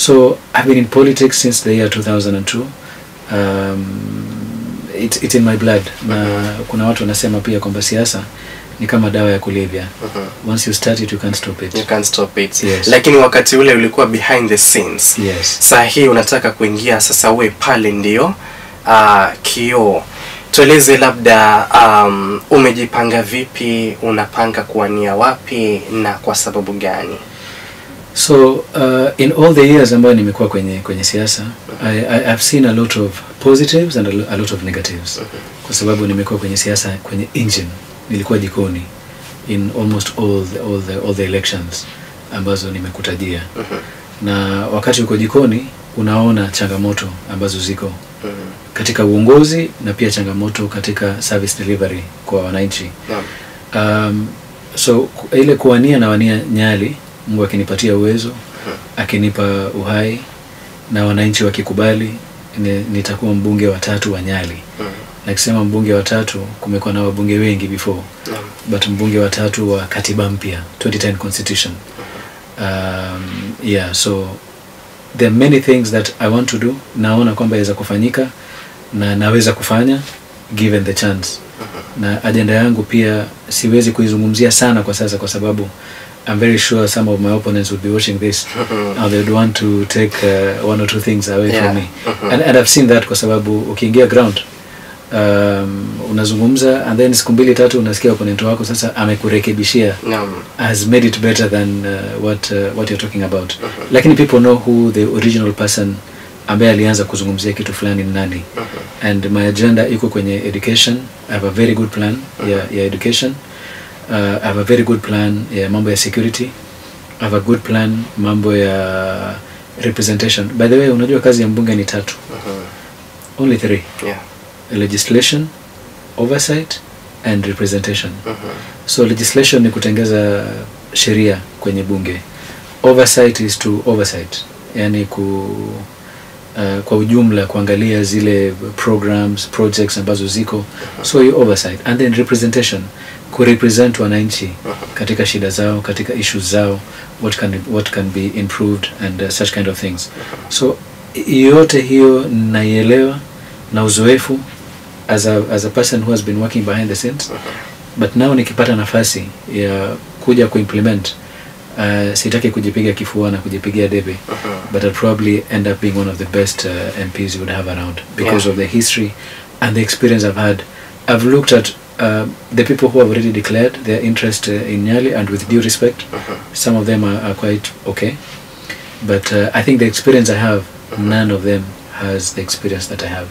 So I've been in politics since the year 2002. It's in my blood. Na kuna watu wanasema pia kwamba siasa ni kama dawa ya kulevya. Once you start it, you can't stop it. You can't stop it. Yes. Lakini wakati ule ulikuwa behind the scenes. Yes. Saa hii unataka kuingia sasa, we pale ndio kioo. Tueleze labda umejipanga vipi, unapanga kuwania wapi na kwa sababu gani? So in all the years ambayo nimekuwa kwenye siasa, I've seen a lot of positives and a lot of negatives. Kwa sababu nimekuwa kwenye siasa kwenye engine, nilikuwa jikoni in almost all the elections ambazo nimekutajia. Na wakati uko jikoni unaona changamoto ambazo ziko katika uongozi na pia changamoto katika service delivery kwa wananchi. So ile kuwania na wania Nyali, Mungu akinipatia uwezo, akinipa uhai na wananchi wakikubali, nitakuwa mbunge wa 3 wa Nyali. Na kusema mbunge wa 3, kumekuwa na wabunge wengi before, but mbunge wa 3 wa katiba mpya 2010 constitution. Yeah, so there are many things that I want to do. Naona kwamba yaweza kufanyika na naweza kufanya given the chance. Na agenda yangu pia siwezi kuizungumzia sana kwa sasa, kwa sababu I'm very sure some of my opponents would be watching this and they would want to take 1 or 2 things away from me. And I've seen that, kwa sababu ukiingia ground unazungumza and then siku 2-3 unasikia opponent wako sasa amekurekebishia, has made it better than what you're talking about. Lakini people know who the original person ambaye alianza kuzungumzia kitu fulani ni nani. And my agenda iko kwenye education. I have a very good plan ya education. I have a very good plan ya mambo ya security. I have a good plan mambo ya representation. By the way, unajua kazi ya mbunge ni 3. Only 3. Legislation, oversight and representation. So legislation ni kutengeza sheria kwenye bunge. Oversight is to oversight, yani kwa ujumla kuangalia zile programs, projects ambazo ziko. So you oversight. And then representation, kurepresent wananchi katika shida zao, katika issues zao, what can be improved and such kind of things. So yote hiyo naielewa na uzoefu as a person who has been working behind the scenes. But now nikipata nafasi ya kuja kuimplement, sitaki kujipiga kifua na kujipigia debe, but I'll probably end up being one of the best MPs you would have around because of the history and the experience I've had. I've looked at the people who have already declared their interest in Nyali, and with due respect, some of them are quite okay, but I think the experience I have, none of them has the experience that I have.